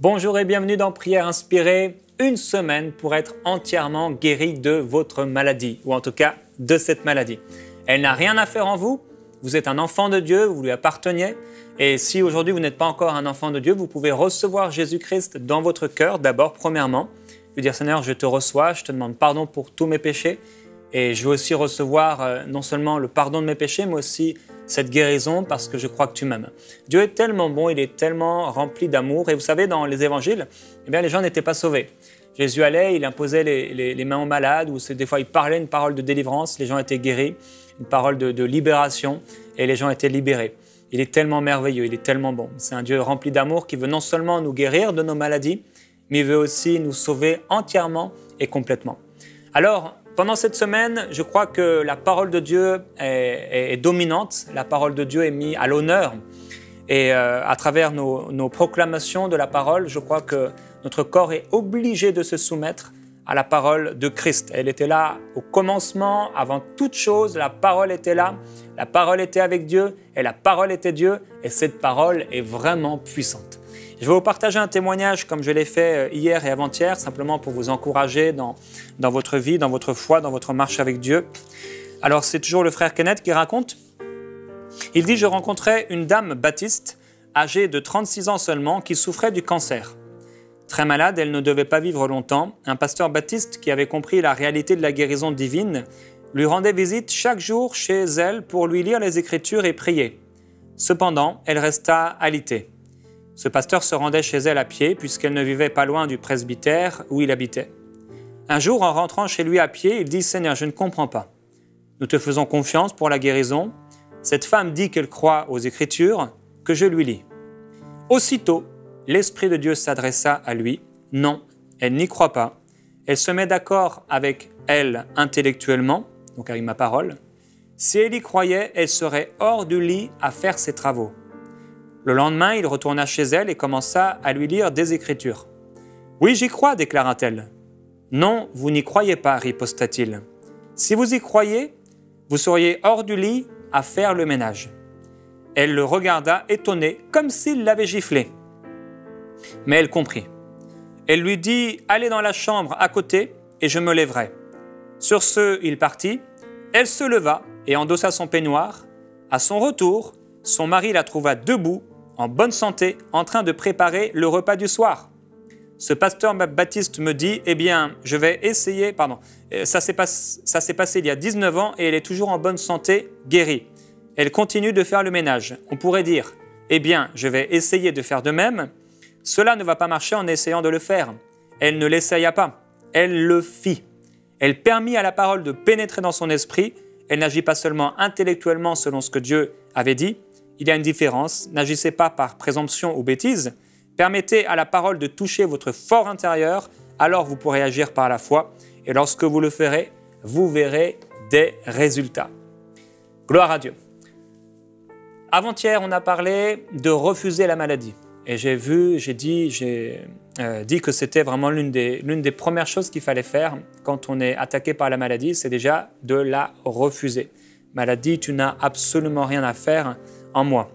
Bonjour et bienvenue dans Prière Inspirée, une semaine pour être entièrement guéri de votre maladie, ou en tout cas de cette maladie. Elle n'a rien à faire en vous, vous êtes un enfant de Dieu, vous lui appartenez, et si aujourd'hui vous n'êtes pas encore un enfant de Dieu, vous pouvez recevoir Jésus-Christ dans votre cœur d'abord, premièrement, lui dire Seigneur, je te reçois, je te demande pardon pour tous mes péchés, et je veux aussi recevoir non seulement le pardon de mes péchés, mais aussi cette guérison parce que je crois que tu m'aimes. Dieu est tellement bon, il est tellement rempli d'amour. Et vous savez, dans les évangiles, les gens n'étaient pas sauvés. Jésus allait, il imposait les mains aux malades, ou des fois il parlait une parole de délivrance, les gens étaient guéris, une parole de libération, et les gens étaient libérés. Il est tellement merveilleux, il est tellement bon. C'est un Dieu rempli d'amour qui veut non seulement nous guérir de nos maladies, mais il veut aussi nous sauver entièrement et complètement. Alors, pendant cette semaine, je crois que la parole de Dieu est dominante, la parole de Dieu est mise à l'honneur. Et à travers nos proclamations de la parole, je crois que notre corps est obligé de se soumettre à la parole de Christ. Elle était là au commencement, avant toute chose, la parole était là, la parole était avec Dieu et la parole était Dieu et cette parole est vraiment puissante. Je vais vous partager un témoignage comme je l'ai fait hier et avant-hier, simplement pour vous encourager dans votre vie, dans votre foi, dans votre marche avec Dieu. Alors c'est toujours le frère Kenneth qui raconte. Il dit « Je rencontrais une dame baptiste, âgée de 36 ans seulement, qui souffrait du cancer. Très malade, elle ne devait pas vivre longtemps. Un pasteur baptiste qui avait compris la réalité de la guérison divine lui rendait visite chaque jour chez elle pour lui lire les Écritures et prier. Cependant, elle resta alitée. Ce pasteur se rendait chez elle à pied puisqu'elle ne vivait pas loin du presbytère où il habitait. Un jour, en rentrant chez lui à pied, il dit « Seigneur, je ne comprends pas. Nous te faisons confiance pour la guérison. Cette femme dit qu'elle croit aux Écritures, que je lui lis. » Aussitôt, l'Esprit de Dieu s'adressa à lui. Non, elle n'y croit pas. Elle se met d'accord avec elle intellectuellement, donc avec ma parole. Si elle y croyait, elle serait hors du lit à faire ses travaux. Le lendemain, il retourna chez elle et commença à lui lire des Écritures. « Oui, j'y crois, déclara-t-elle. »« Non, vous n'y croyez pas, riposta-t-il. Si vous y croyez, vous seriez hors du lit à faire le ménage. » Elle le regarda étonnée, comme s'il l'avait giflé. Mais elle comprit. Elle lui dit « Allez dans la chambre à côté et je me lèverai. » Sur ce, il partit. Elle se leva et endossa son peignoir. À son retour, son mari la trouva debout, en bonne santé, en train de préparer le repas du soir. Ce pasteur baptiste me dit « Eh bien, je vais essayer… » ça s'est passé il y a 19 ans et elle est toujours en bonne santé, guérie. Elle continue de faire le ménage. On pourrait dire « Eh bien, je vais essayer de faire de même. » Cela ne va pas marcher en essayant de le faire. Elle ne l'essaya pas. Elle le fit. Elle permit à la parole de pénétrer dans son esprit. Elle n'agit pas seulement intellectuellement selon ce que Dieu avait dit. Il y a une différence. N'agissez pas par présomption ou bêtise. Permettez à la parole de toucher votre fort intérieur. Alors vous pourrez agir par la foi. Et lorsque vous le ferez, vous verrez des résultats. Gloire à Dieu. Avant-hier, on a parlé de refuser la maladie. Et j'ai dit que c'était vraiment l'une des premières choses qu'il fallait faire quand on est attaqué par la maladie, c'est déjà de la refuser. Maladie, tu n'as absolument rien à faire en moi.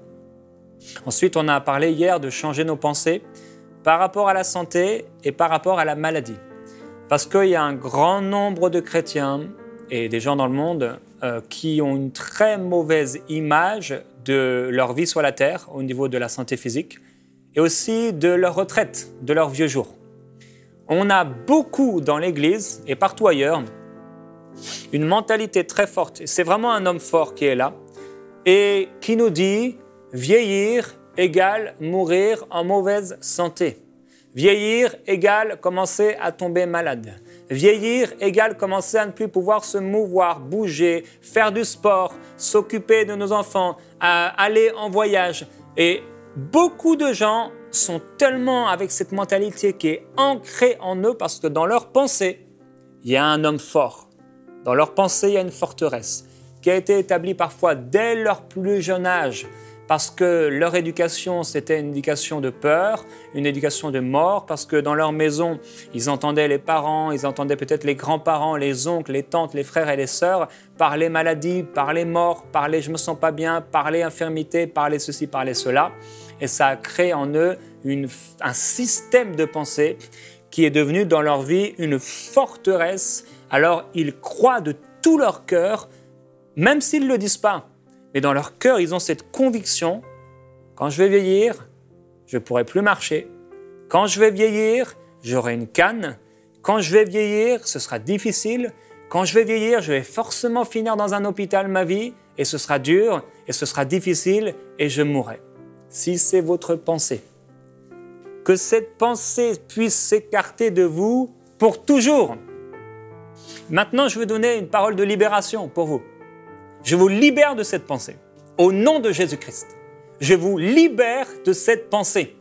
Ensuite, on a parlé hier de changer nos pensées par rapport à la santé et par rapport à la maladie. Parce qu'il y a un grand nombre de chrétiens et des gens dans le monde qui ont une très mauvaise image de leur vie sur la terre au niveau de la santé physique et aussi de leur retraite, de leurs vieux jours. On a beaucoup dans l'Église et partout ailleurs une mentalité très forte. C'est vraiment un homme fort qui est là et qui nous dit vieillir égale mourir en mauvaise santé. Vieillir égale commencer à tomber malade. Vieillir égale commencer à ne plus pouvoir se mouvoir, bouger, faire du sport, s'occuper de nos enfants, aller en voyage. Et beaucoup de gens sont tellement avec cette mentalité qui est ancrée en eux parce que dans leur pensée, il y a un homme fort. Dans leur pensée, il y a une forteresse qui a été établie parfois dès leur plus jeune âge parce que leur éducation, c'était une éducation de peur, une éducation de mort, parce que dans leur maison, ils entendaient les parents, ils entendaient peut-être les grands-parents, les oncles, les tantes, les frères et les sœurs parler maladie, parler mort, parler je me sens pas bien, parler infirmité, parler ceci, parler cela. Et ça a créé en eux un système de pensée qui est devenu dans leur vie une forteresse. Alors ils croient de tout leur cœur, même s'ils ne le disent pas. Mais dans leur cœur, ils ont cette conviction, quand je vais vieillir, je ne pourrai plus marcher. Quand je vais vieillir, j'aurai une canne. Quand je vais vieillir, ce sera difficile. Quand je vais vieillir, je vais forcément finir dans un hôpital ma vie, et ce sera dur, et ce sera difficile, et je mourrai. Si c'est votre pensée, que cette pensée puisse s'écarter de vous pour toujours. Maintenant, je vais donner une parole de libération pour vous. Je vous libère de cette pensée. Au nom de Jésus-Christ, je vous libère de cette pensée.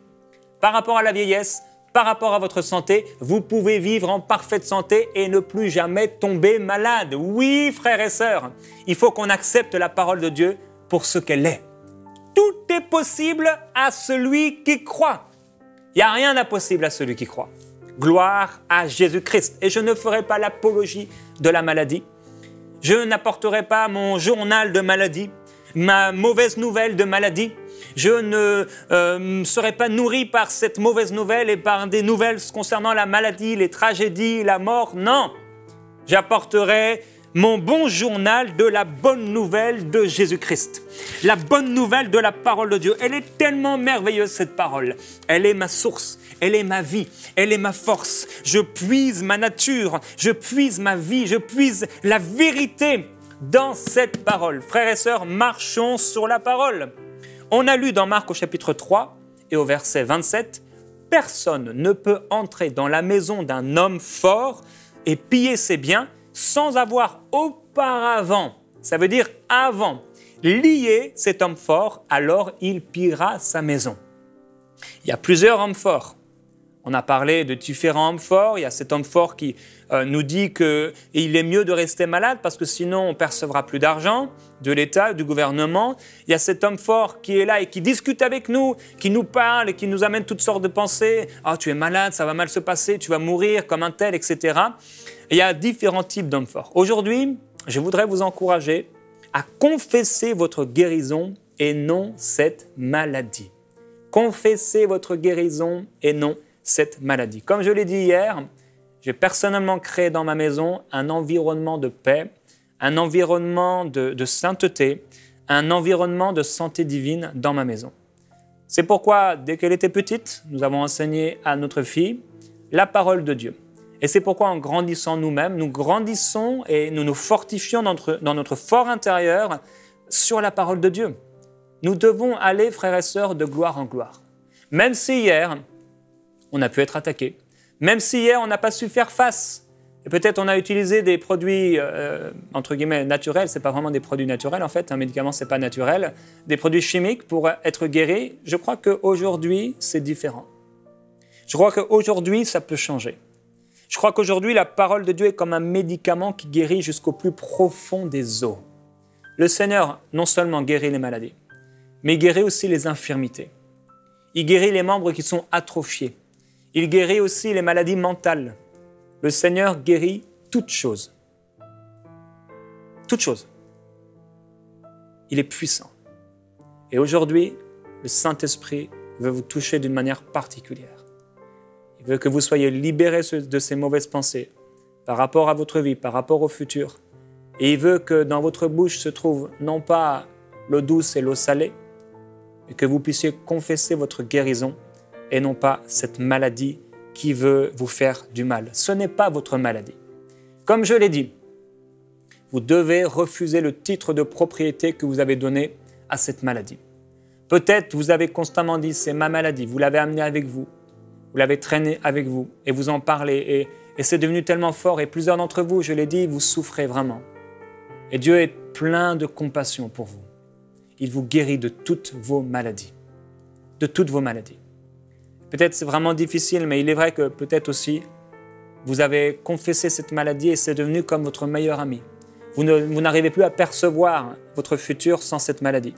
Par rapport à la vieillesse, par rapport à votre santé, vous pouvez vivre en parfaite santé et ne plus jamais tomber malade. Oui, frères et sœurs, il faut qu'on accepte la parole de Dieu pour ce qu'elle est. Tout est possible à celui qui croit. Il n'y a rien d'impossible à celui qui croit. Gloire à Jésus-Christ. Et je ne ferai pas l'apologie de la maladie. Je n'apporterai pas mon journal de maladie, ma mauvaise nouvelle de maladie. Je ne serai pas nourri par cette mauvaise nouvelle et par des nouvelles concernant la maladie, les tragédies, la mort. Non, j'apporterai mon bon journal de la bonne nouvelle de Jésus-Christ. La bonne nouvelle de la parole de Dieu. Elle est tellement merveilleuse, cette parole. Elle est ma source, elle est ma vie, elle est ma force. Je puise ma nature, je puise ma vie, je puise la vérité dans cette parole. Frères et sœurs, marchons sur la parole. On a lu dans Marc au chapitre 3 et au verset 27, « Personne ne peut entrer dans la maison d'un homme fort et piller ses biens sans avoir auparavant, ça veut dire avant, lié cet homme fort, alors il pillera sa maison. » Il y a plusieurs hommes forts. On a parlé de différents hommes forts. Il y a cet homme fort qui nous dit qu'il est mieux de rester malade parce que sinon on ne percevra plus d'argent de l'État, du gouvernement. Il y a cet homme fort qui est là et qui discute avec nous, qui nous parle et qui nous amène toutes sortes de pensées. « Ah, tu es malade, ça va mal se passer, tu vas mourir comme un tel, etc. » Il y a différents types d'hommes forts. Aujourd'hui, je voudrais vous encourager à confesser votre guérison et non cette maladie. Confessez votre guérison et non cette maladie. Comme je l'ai dit hier, j'ai personnellement créé dans ma maison un environnement de paix, un environnement de sainteté, un environnement de santé divine dans ma maison. C'est pourquoi, dès qu'elle était petite, nous avons enseigné à notre fille la parole de Dieu. Et c'est pourquoi, en grandissant nous-mêmes, nous grandissons et nous nous fortifions dans notre fort intérieur sur la parole de Dieu. Nous devons aller, frères et sœurs, de gloire en gloire. Même si hier, on a pu être attaqué, même si hier, on n'a pas su faire face, et peut-être on a utilisé des produits, entre guillemets, naturels, ce n'est pas vraiment des produits naturels en fait, un médicament ce n'est pas naturel, des produits chimiques pour être guéri, je crois qu'aujourd'hui, c'est différent. Je crois qu'aujourd'hui, ça peut changer. Je crois qu'aujourd'hui, la parole de Dieu est comme un médicament qui guérit jusqu'au plus profond des os. Le Seigneur non seulement guérit les maladies, mais il guérit aussi les infirmités. Il guérit les membres qui sont atrophiés. Il guérit aussi les maladies mentales. Le Seigneur guérit toutes choses. Toutes choses. Il est puissant. Et aujourd'hui, le Saint-Esprit veut vous toucher d'une manière particulière. Il veut que vous soyez libérés de ces mauvaises pensées par rapport à votre vie, par rapport au futur. Et il veut que dans votre bouche se trouve non pas l'eau douce et l'eau salée, mais que vous puissiez confesser votre guérison et non pas cette maladie qui veut vous faire du mal. Ce n'est pas votre maladie. Comme je l'ai dit, vous devez refuser le titre de propriété que vous avez donné à cette maladie. Peut-être vous avez constamment dit « c'est ma maladie », vous l'avez amené avec vous, vous l'avez traîné avec vous et vous en parlez et c'est devenu tellement fort et plusieurs d'entre vous, je l'ai dit, vous souffrez vraiment. Et Dieu est plein de compassion pour vous. Il vous guérit de toutes vos maladies. De toutes vos maladies. Peut-être c'est vraiment difficile, mais il est vrai que peut-être aussi, vous avez confessé cette maladie et c'est devenu comme votre meilleur ami. Vous n'arrivez plus à percevoir votre futur sans cette maladie.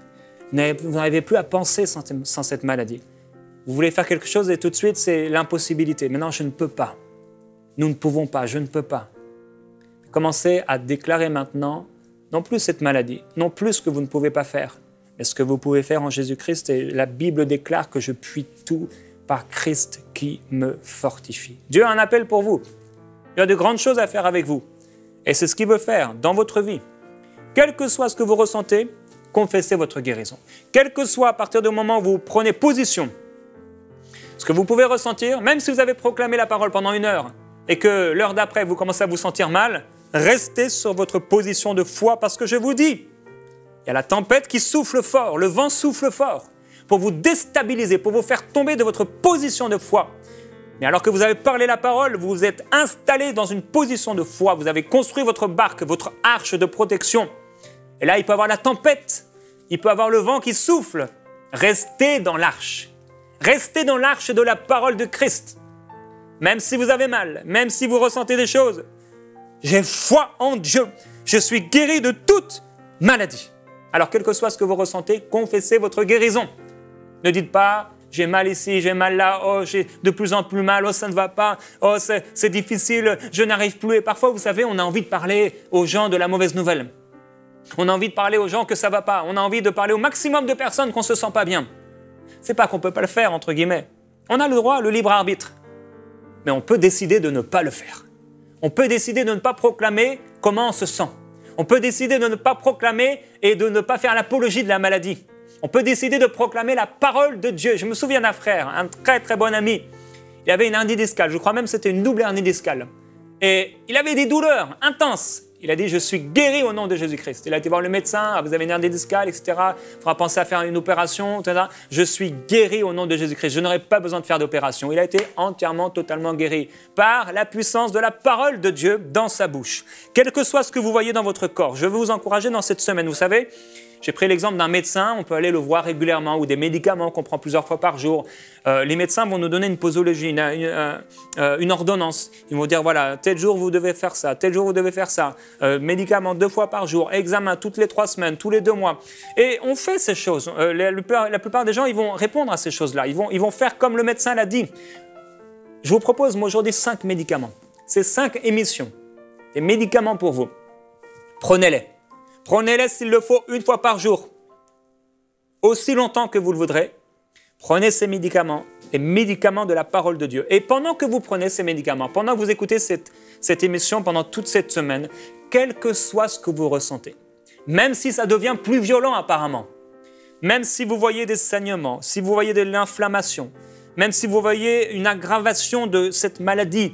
Vous n'arrivez plus à penser sans cette maladie. Vous voulez faire quelque chose et tout de suite, c'est l'impossibilité. Maintenant, je ne peux pas. Nous ne pouvons pas, je ne peux pas. Commencez à déclarer maintenant, non plus cette maladie, non plus ce que vous ne pouvez pas faire, mais ce que vous pouvez faire en Jésus-Christ. Et la Bible déclare que je puis tout par Christ qui me fortifie. Dieu a un appel pour vous. Il a de grandes choses à faire avec vous. Et c'est ce qu'il veut faire dans votre vie. Quel que soit ce que vous ressentez, confessez votre guérison. Quel que soit à partir du moment où vous prenez position, ce que vous pouvez ressentir, même si vous avez proclamé la parole pendant 1 heure et que l'heure d'après vous commencez à vous sentir mal, restez sur votre position de foi parce que je vous dis, il y a la tempête qui souffle fort, le vent souffle fort pour vous déstabiliser, pour vous faire tomber de votre position de foi. Mais alors que vous avez parlé la parole, vous vous êtes installé dans une position de foi, vous avez construit votre barque, votre arche de protection. Et là, il peut y avoir la tempête, il peut y avoir le vent qui souffle. Restez dans l'arche. Restez dans l'arche de la parole de Christ. Même si vous avez mal, même si vous ressentez des choses, j'ai foi en Dieu. Je suis guéri de toute maladie. Alors, quel que soit ce que vous ressentez, confessez votre guérison. Ne dites pas, j'ai mal ici, j'ai mal là, oh, j'ai de plus en plus mal, oh, ça ne va pas, oh, c'est difficile, je n'arrive plus. Et parfois, vous savez, on a envie de parler aux gens de la mauvaise nouvelle. On a envie de parler aux gens que ça ne va pas. On a envie de parler au maximum de personnes qu'on ne se sent pas bien. Ce n'est pas qu'on ne peut pas le faire, entre guillemets. On a le droit, le libre arbitre. Mais on peut décider de ne pas le faire. On peut décider de ne pas proclamer comment on se sent. On peut décider de ne pas proclamer et de ne pas faire l'apologie de la maladie. On peut décider de proclamer la parole de Dieu. Je me souviens d'un frère, un très très bon ami. Il avait une hernie discale. Je crois même que c'était une double hernie discale. Et il avait des douleurs intenses. Il a dit, je suis guéri au nom de Jésus-Christ. Il a été voir le médecin, ah, vous avez une hernie discale, etc. Il faudra penser à faire une opération, etc. Je suis guéri au nom de Jésus-Christ. Je n'aurai pas besoin de faire d'opération. Il a été entièrement, totalement guéri par la puissance de la parole de Dieu dans sa bouche. Quel que soit ce que vous voyez dans votre corps, je veux vous encourager dans cette semaine. Vous savez, j'ai pris l'exemple d'un médecin, on peut aller le voir régulièrement, ou des médicaments qu'on prend plusieurs fois par jour. Les médecins vont nous donner une posologie, une ordonnance. Ils vont dire, voilà, tel jour vous devez faire ça, tel jour vous devez faire ça. Médicaments 2 fois par jour, examen toutes les 3 semaines, tous les 2 mois. Et on fait ces choses. La plupart des gens, ils vont répondre à ces choses-là. Ils vont faire comme le médecin l'a dit. Je vous propose, moi, aujourd'hui, 5 médicaments. C'est 5 émissions. Des médicaments pour vous. Prenez-les. Prenez-les s'il le faut 1 fois par jour, aussi longtemps que vous le voudrez. Prenez ces médicaments, les médicaments de la parole de Dieu. Et pendant que vous prenez ces médicaments, pendant que vous écoutez cette émission pendant toute cette semaine, quel que soit ce que vous ressentez, même si ça devient plus violent apparemment, même si vous voyez des saignements, si vous voyez de l'inflammation, même si vous voyez une aggravation de cette maladie,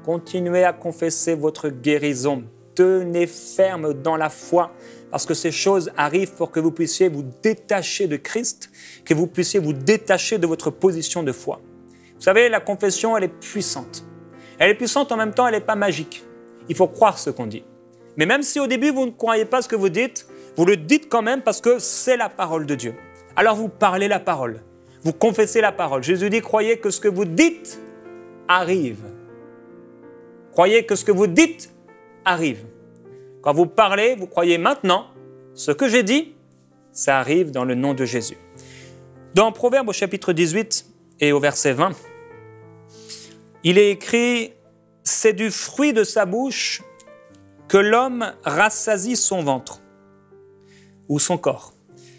continuez à confesser votre guérison. Tenez ferme dans la foi, parce que ces choses arrivent pour que vous puissiez vous détacher de Christ, que vous puissiez vous détacher de votre position de foi. Vous savez, la confession, elle est puissante. Elle est puissante, en même temps, elle n'est pas magique. Il faut croire ce qu'on dit. Mais même si au début, vous ne croyez pas ce que vous le dites quand même parce que c'est la parole de Dieu. Alors vous parlez la parole, vous confessez la parole. Jésus dit, croyez que ce que vous dites arrive. Croyez que ce que vous dites arrive. Quand vous parlez, vous croyez maintenant, ce que j'ai dit, ça arrive dans le nom de Jésus. Dans Proverbe au chapitre 18 et au verset 20, il est écrit « C'est du fruit de sa bouche que l'homme rassasie son ventre ou son corps.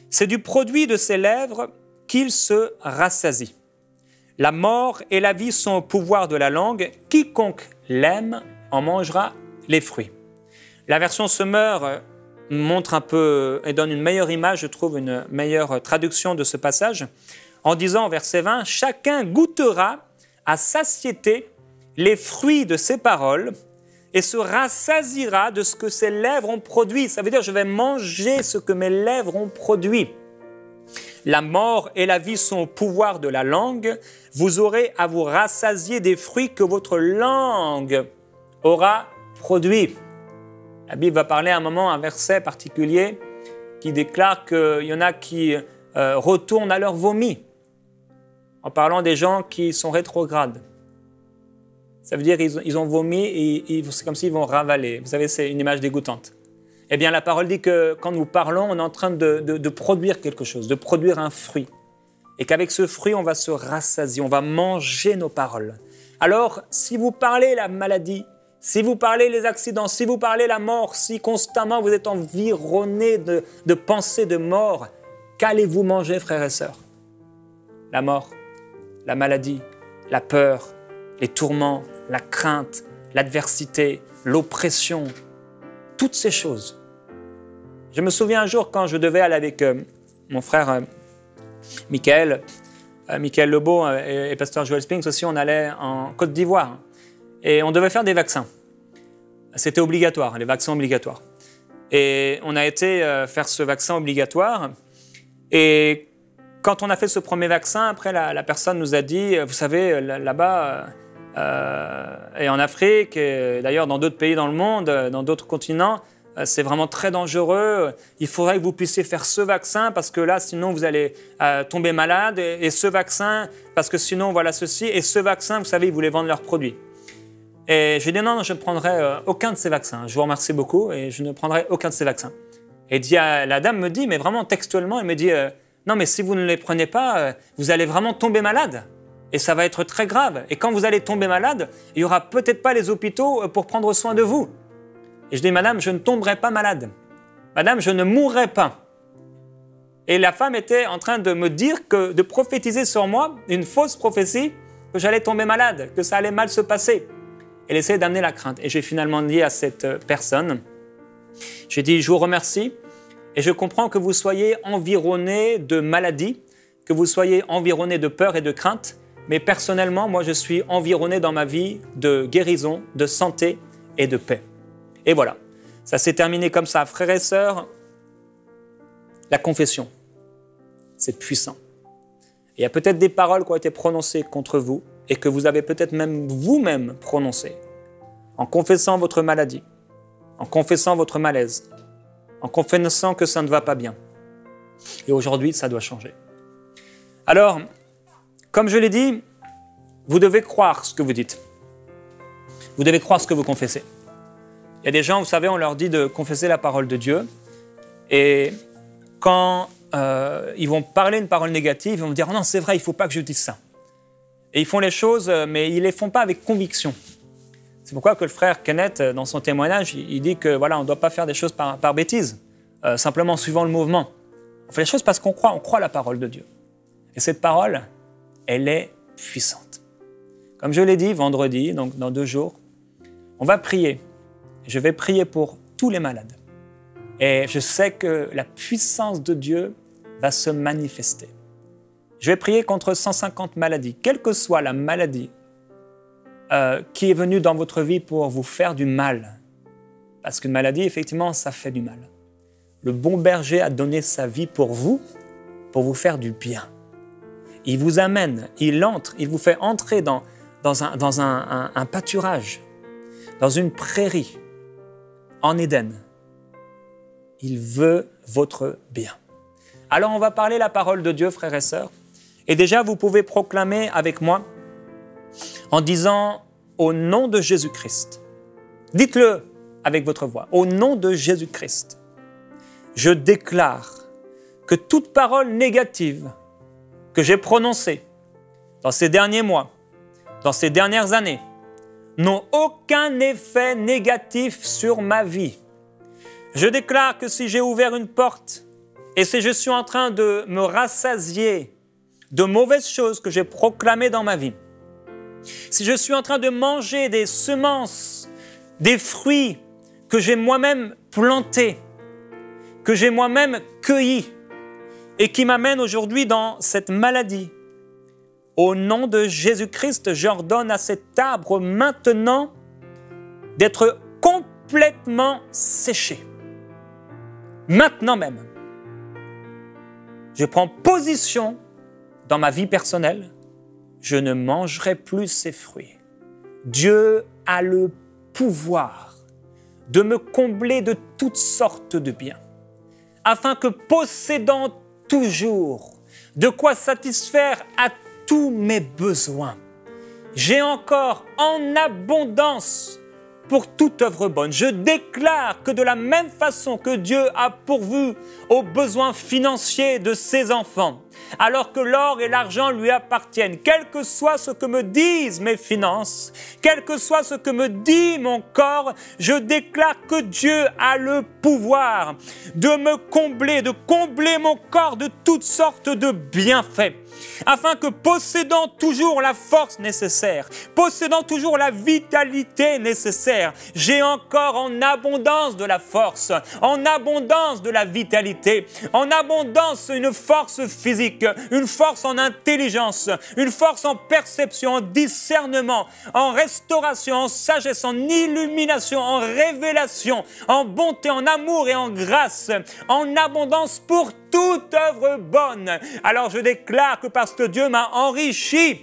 C'est du produit de ses lèvres qu'il se rassasie. La mort et la vie sont au pouvoir de la langue. Quiconque l'aime en mangera les fruits. » La version Semeur montre un peu et donne une meilleure image, je trouve, une meilleure traduction de ce passage, en disant au verset 20, « Chacun goûtera à satiété les fruits de ses paroles et se rassasiera de ce que ses lèvres ont produit. » Ça veut dire, je vais manger ce que mes lèvres ont produit. La mort et la vie sont au pouvoir de la langue. Vous aurez à vous rassasier des fruits que votre langue aura produits. La Bible va parler à un moment, un verset particulier qui déclare qu'il y en a qui retournent à leur vomi, en parlant des gens qui sont rétrogrades. Ça veut dire qu'ils ont vomi et c'est comme s'ils vont ravaler. Vous savez, c'est une image dégoûtante. Eh bien, la parole dit que quand nous parlons, on est en train de produire quelque chose, de produire un fruit. Et qu'avec ce fruit, on va se rassasier, on va manger nos paroles. Alors, si vous parlez la maladie, si vous parlez les accidents, si vous parlez la mort, si constamment vous êtes environné de pensées de mort, qu'allez-vous manger, frères et sœurs? La mort, la maladie, la peur, les tourments, la crainte, l'adversité, l'oppression, toutes ces choses. Je me souviens un jour quand je devais aller avec mon frère Michael Lebeau et pasteur Joel Spinks aussi, on allait en Côte d'Ivoire et on devait faire des vaccins. C'était obligatoire, les vaccins obligatoires. Et on a été faire ce vaccin obligatoire et quand on a fait ce premier vaccin, après la personne nous a dit, vous savez, là-bas et en Afrique, et d'ailleurs dans d'autres pays dans le monde, dans d'autres continents, c'est vraiment très dangereux. Il faudrait que vous puissiez faire ce vaccin parce que là, sinon, vous allez tomber malade. Et ce vaccin, parce que sinon, voilà ceci. Et ce vaccin, vous savez, ils voulaient vendre leurs produits. Et j'ai dit non, je ne prendrai aucun de ces vaccins. Je vous remercie beaucoup et je ne prendrai aucun de ces vaccins. Et la dame me dit, mais vraiment textuellement, elle me dit non, mais si vous ne les prenez pas, vous allez vraiment tomber malade. Et ça va être très grave. Et quand vous allez tomber malade, il n'y aura peut-être pas les hôpitaux pour prendre soin de vous. Et je dis, madame, je ne tomberai pas malade. Madame, je ne mourrai pas. Et la femme était en train de me dire, de prophétiser sur moi, une fausse prophétie, que j'allais tomber malade, que ça allait mal se passer. Elle essayait d'amener la crainte. Et j'ai finalement dit à cette personne, j'ai dit, je vous remercie et je comprends que vous soyez environné de maladies, que vous soyez environné de peur et de crainte, mais personnellement, moi, je suis environné dans ma vie de guérison, de santé et de paix. Et voilà, ça s'est terminé comme ça. Frères et sœurs, la confession, c'est puissant. Il y a peut-être des paroles qui ont été prononcées contre vous et que vous avez peut-être même vous-même prononcées en confessant votre maladie, en confessant votre malaise, en confessant que ça ne va pas bien. Et aujourd'hui, ça doit changer. Alors, comme je l'ai dit, vous devez croire ce que vous dites. Vous devez croire ce que vous confessez. Il y a des gens, vous savez, on leur dit de confesser la parole de Dieu. Et quand ils vont parler une parole négative, ils vont dire « Non, c'est vrai, il ne faut pas que je dise ça ». Et ils font les choses, mais ils ne les font pas avec conviction. C'est pourquoi que le frère Kenneth, dans son témoignage, il dit que voilà, on ne doit pas faire des choses par bêtise, simplement en suivant le mouvement. On fait les choses parce qu'on croit la parole de Dieu. Et cette parole, elle est puissante. Comme je l'ai dit vendredi, donc dans 2 jours, on va prier. Je vais prier pour tous les malades. Et je sais que la puissance de Dieu va se manifester. Je vais prier contre 150 maladies, quelle que soit la maladie qui est venue dans votre vie pour vous faire du mal. Parce qu'une maladie, effectivement, ça fait du mal. Le bon berger a donné sa vie pour vous faire du bien. Il vous amène, il vous fait entrer dans un pâturage, dans une prairie, en Éden. Il veut votre bien. Alors on va parler la parole de Dieu, frères et sœurs. Et déjà, vous pouvez proclamer avec moi en disant « Au nom de Jésus-Christ ». Dites-le avec votre voix. « Au nom de Jésus-Christ, je déclare que toute parole négative que j'ai prononcée dans ces derniers mois, dans ces dernières années, n'ont aucun effet négatif sur ma vie. Je déclare que si j'ai ouvert une porte et si je suis en train de me rassasier de mauvaises choses que j'ai proclamées dans ma vie, si je suis en train de manger des semences, des fruits que j'ai moi-même plantés, que j'ai moi-même cueillis et qui m'amènent aujourd'hui dans cette maladie, au nom de Jésus-Christ, j'ordonne à cet arbre maintenant d'être complètement séché. Maintenant même, je prends position dans ma vie personnelle. Je ne mangerai plus ces fruits. Dieu a le pouvoir de me combler de toutes sortes de biens, afin que possédant toujours de quoi satisfaire à tous mes besoins, j'ai encore en abondance pour toute œuvre bonne. Je déclare que de la même façon que Dieu a pourvu aux besoins financiers de ses enfants, alors que l'or et l'argent lui appartiennent, quel que soit ce que me disent mes finances, quel que soit ce que me dit mon corps, je déclare que Dieu a le pouvoir de me combler, de combler mon corps de toutes sortes de bienfaits, afin que possédant toujours la force nécessaire, possédant toujours la vitalité nécessaire, j'ai encore en abondance de la force, en abondance de la vitalité, en abondance une force physique, une force en intelligence, une force en perception, en discernement, en restauration, en sagesse, en illumination, en révélation, en bonté, en amour et en grâce, en abondance pour toute œuvre bonne. Alors je déclare que parce que Dieu m'a enrichi,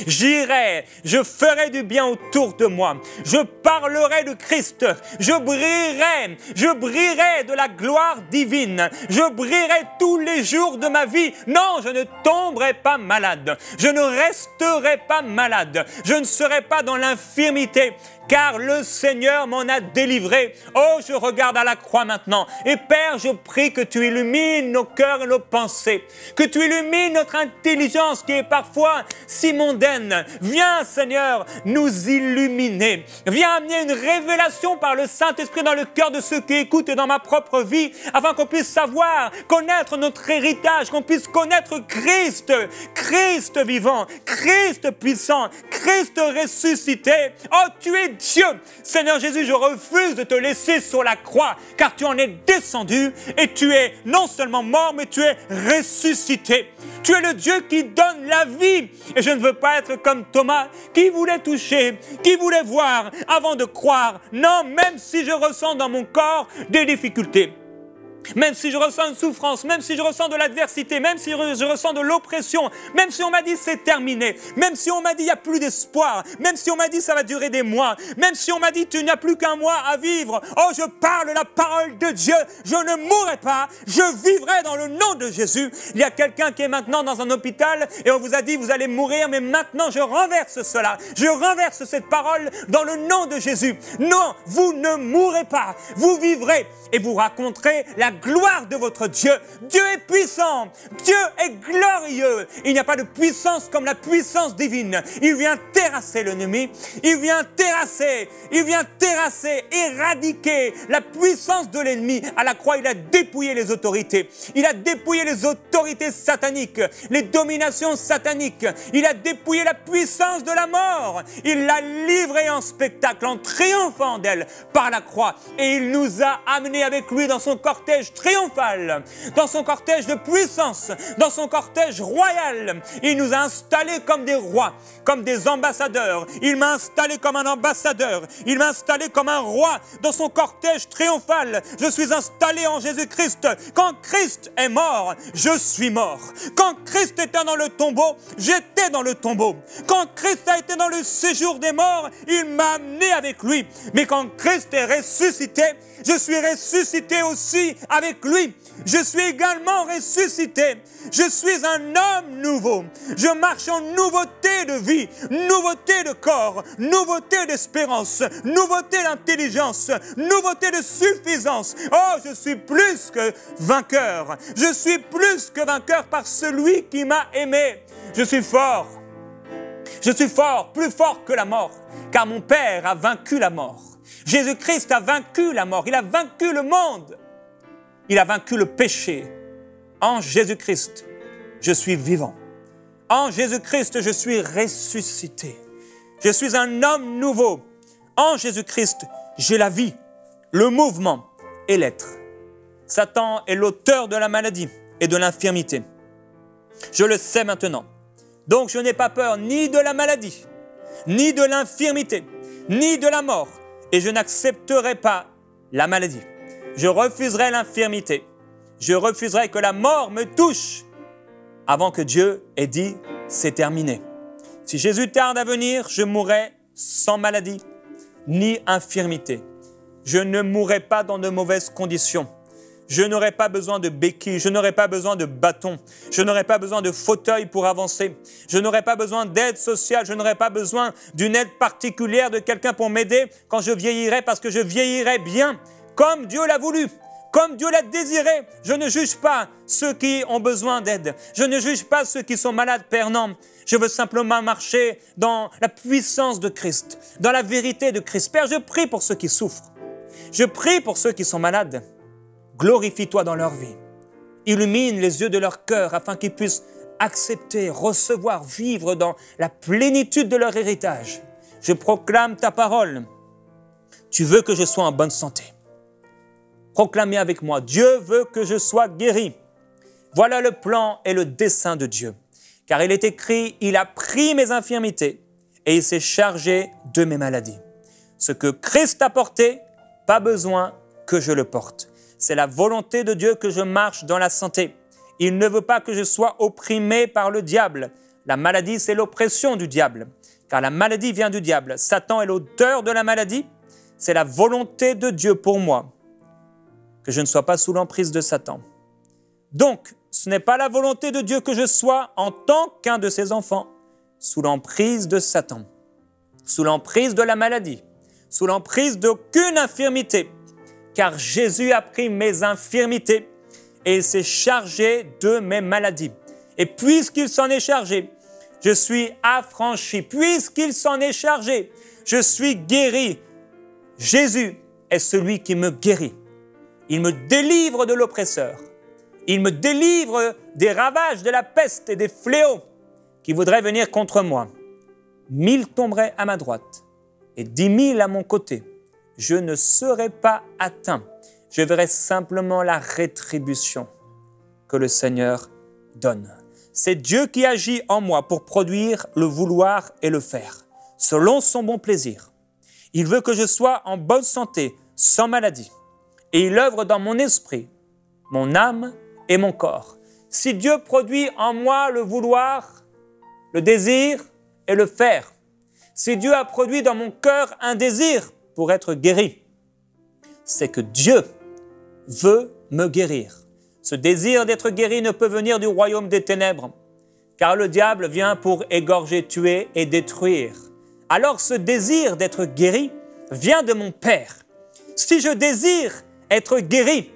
j'irai, je ferai du bien autour de moi, je parlerai de Christ, je brillerai de la gloire divine, je brillerai tous les jours de ma vie. Non, je ne tomberai pas malade, je ne resterai pas malade, je ne serai pas dans l'infirmité, car le Seigneur m'en a délivré. Oh, je regarde à la croix maintenant. Et Père, je prie que tu illumines nos cœurs et nos pensées, que tu illumines notre intelligence qui est parfois si mondaine. Viens, Seigneur, nous illuminer. Viens amener une révélation par le Saint-Esprit dans le cœur de ceux qui écoutent et dans ma propre vie, afin qu'on puisse savoir, connaître notre héritage, qu'on puisse connaître Christ, Christ vivant, Christ puissant, Christ ressuscité. Oh, tu es Dieu. Seigneur Jésus, je refuse de te laisser sur la croix, car tu en es descendu et tu es non seulement mort, mais tu es ressuscité. Tu es le Dieu qui donne la vie. Et je ne veux pas être comme Thomas, qui voulait toucher, qui voulait voir avant de croire. Non, même si je ressens dans mon corps des difficultés, même si je ressens une souffrance, même si je ressens de l'adversité, même si je ressens de l'oppression, même si on m'a dit c'est terminé, même si on m'a dit il n'y a plus d'espoir, même si on m'a dit ça va durer des mois, même si on m'a dit tu n'as plus qu'un mois à vivre, oh je parle la parole de Dieu, je ne mourrai pas, je vivrai dans le nom de Jésus. Il y a quelqu'un qui est maintenant dans un hôpital et on vous a dit vous allez mourir, mais maintenant je renverse cela, je renverse cette parole dans le nom de Jésus. Non, vous ne mourrez pas, vous vivrez et vous raconterez la gloire de votre Dieu. Dieu est puissant, Dieu est glorieux. Il n'y a pas de puissance comme la puissance divine. Il vient terrasser l'ennemi, il vient terrasser, éradiquer la puissance de l'ennemi. À la croix, il a dépouillé les autorités. Il a dépouillé les autorités sataniques, les dominations sataniques. Il a dépouillé la puissance de la mort. Il l'a livrée en spectacle, en triomphant d'elle par la croix. Et il nous a amenés avec lui dans son cortège triomphal, dans son cortège de puissance, dans son cortège royal. Il nous a installés comme des rois, comme des ambassadeurs. Il m'a installé comme un ambassadeur. Il m'a installé comme un roi dans son cortège triomphal. Je suis installé en Jésus-Christ. Quand Christ est mort, je suis mort. Quand Christ était dans le tombeau, j'étais dans le tombeau. Quand Christ a été dans le séjour des morts, il m'a amené avec lui. Mais quand Christ est ressuscité, je suis ressuscité aussi avec lui. Je suis également ressuscité. Je suis un homme nouveau. Je marche en nouveauté de vie, nouveauté de corps, nouveauté d'espérance, nouveauté d'intelligence, nouveauté de suffisance. Oh, je suis plus que vainqueur. Je suis plus que vainqueur par celui qui m'a aimé. Je suis fort. Je suis fort, plus fort que la mort, car mon Père a vaincu la mort. Jésus-Christ a vaincu la mort, il a vaincu le monde, il a vaincu le péché. En Jésus-Christ, je suis vivant. En Jésus-Christ, je suis ressuscité. Je suis un homme nouveau. En Jésus-Christ, j'ai la vie, le mouvement et l'être. Satan est l'auteur de la maladie et de l'infirmité. Je le sais maintenant. Donc je n'ai pas peur ni de la maladie, ni de l'infirmité, ni de la mort. Et je n'accepterai pas la maladie. Je refuserai l'infirmité. Je refuserai que la mort me touche avant que Dieu ait dit « c'est terminé ». Si Jésus tarde à venir, je mourrai sans maladie ni infirmité. Je ne mourrai pas dans de mauvaises conditions. Je n'aurai pas besoin de béquilles, je n'aurai pas besoin de bâtons, je n'aurai pas besoin de fauteuil pour avancer, je n'aurai pas besoin d'aide sociale, je n'aurai pas besoin d'une aide particulière de quelqu'un pour m'aider quand je vieillirai, parce que je vieillirai bien, comme Dieu l'a voulu, comme Dieu l'a désiré. Je ne juge pas ceux qui ont besoin d'aide, je ne juge pas ceux qui sont malades, Père, non. Je veux simplement marcher dans la puissance de Christ, dans la vérité de Christ. Père, je prie pour ceux qui souffrent, je prie pour ceux qui sont malades. Glorifie-toi dans leur vie. Illumine les yeux de leur cœur afin qu'ils puissent accepter, recevoir, vivre dans la plénitude de leur héritage. Je proclame ta parole. Tu veux que je sois en bonne santé. Proclamez avec moi. Dieu veut que je sois guéri. Voilà le plan et le dessein de Dieu. Car il est écrit, il a pris mes infirmités et il s'est chargé de mes maladies. Ce que Christ a porté, pas besoin que je le porte. C'est la volonté de Dieu que je marche dans la santé. Il ne veut pas que je sois opprimé par le diable. La maladie, c'est l'oppression du diable, car la maladie vient du diable. Satan est l'auteur de la maladie. C'est la volonté de Dieu pour moi, que je ne sois pas sous l'emprise de Satan. Donc, ce n'est pas la volonté de Dieu que je sois, en tant qu'un de ses enfants, sous l'emprise de Satan, sous l'emprise de la maladie, sous l'emprise d'aucune infirmité. Car Jésus a pris mes infirmités et il s'est chargé de mes maladies. Et puisqu'il s'en est chargé, je suis affranchi. Puisqu'il s'en est chargé, je suis guéri. Jésus est celui qui me guérit. Il me délivre de l'oppresseur. Il me délivre des ravages de la peste et des fléaux qui voudraient venir contre moi. 1000 tomberaient à ma droite et 10 000 à mon côté. Je ne serai pas atteint. Je verrai simplement la rétribution que le Seigneur donne. C'est Dieu qui agit en moi pour produire le vouloir et le faire, selon son bon plaisir. Il veut que je sois en bonne santé, sans maladie. Et il œuvre dans mon esprit, mon âme et mon corps. Si Dieu produit en moi le vouloir, le désir et le faire, si Dieu a produit dans mon cœur un désir pour être guéri, c'est que Dieu veut me guérir. Ce désir d'être guéri ne peut venir du royaume des ténèbres, car le diable vient pour égorger, tuer et détruire. Alors ce désir d'être guéri vient de mon Père. Si je désire être guéri,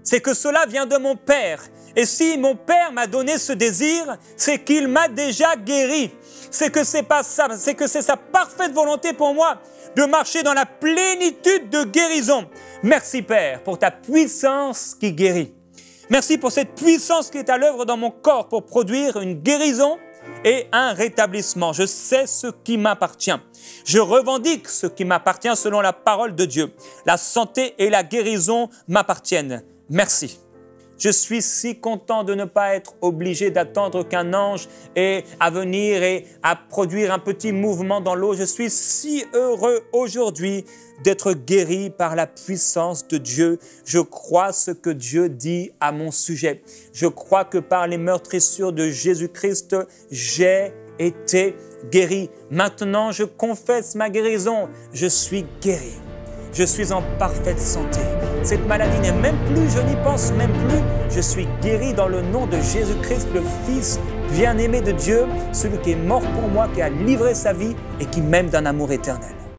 c'est que cela vient de mon Père. Et si mon Père m'a donné ce désir, c'est qu'il m'a déjà guéri. C'est que c'est pas ça, c'est que c'est sa parfaite volonté pour moi de marcher dans la plénitude de guérison. Merci Père pour ta puissance qui guérit. Merci pour cette puissance qui est à l'œuvre dans mon corps pour produire une guérison et un rétablissement. Je sais ce qui m'appartient. Je revendique ce qui m'appartient selon la parole de Dieu. La santé et la guérison m'appartiennent. Merci. Je suis si content de ne pas être obligé d'attendre qu'un ange ait à venir et à produire un petit mouvement dans l'eau. Je suis si heureux aujourd'hui d'être guéri par la puissance de Dieu. Je crois ce que Dieu dit à mon sujet. Je crois que par les meurtrissures de Jésus-Christ, j'ai été guéri. Maintenant, je confesse ma guérison. Je suis guéri. Je suis en parfaite santé. Cette maladie n'est même plus, je n'y pense même plus. Je suis guéri dans le nom de Jésus-Christ, le Fils bien-aimé de Dieu, celui qui est mort pour moi, qui a livré sa vie et qui m'aime d'un amour éternel.